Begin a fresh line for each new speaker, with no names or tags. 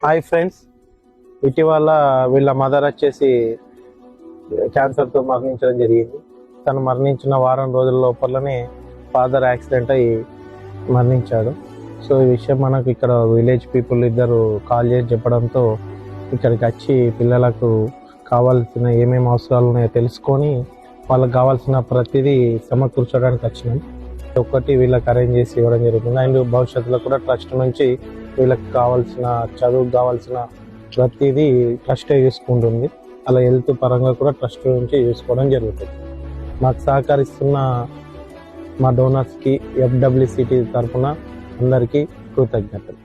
Hi friends, ఇటీవల వీళ్ళ mother వచ్చేసి క్యాన్సర్తో మరణించడం జరిగింది. తను మరణించిన వారం రోజుల లోపలనే ఫాదర్ యాక్సిడెంట్ అయ్యి మరణించాడు. సో ఈ విషయం మనకు ఇక్కడ విలేజ్ పీపుల్ ఇద్దరు కాల్ చేసి చెప్పడంతో ఇక్కడికి వచ్చి పిల్లలకు కావాల్సిన ఏమేమి అవసరాలు ఉన్నాయో తెలుసుకొని వాళ్ళకి కావాల్సిన ప్రతిదీ సమకూర్చడానికి వచ్చినాం. ఒకటి వీళ్ళకి అరేంజ్ చేసి ఇవ్వడం జరుగుతుంది. అండ్ భవిష్యత్తులో కూడా ట్రస్ట్ నుంచి వీళ్ళకి కావాల్సిన చదువుకు కావాల్సిన ప్రతిదీ ట్రస్టే చూసుకుంటుంది. అలా హెల్త్ పరంగా కూడా ట్రస్ట్ నుంచి చూసుకోవడం జరుగుతుంది. మాకు సహకరిస్తున్న మా డోనర్స్కి FWCT తరఫున అందరికీ కృతజ్ఞతలు.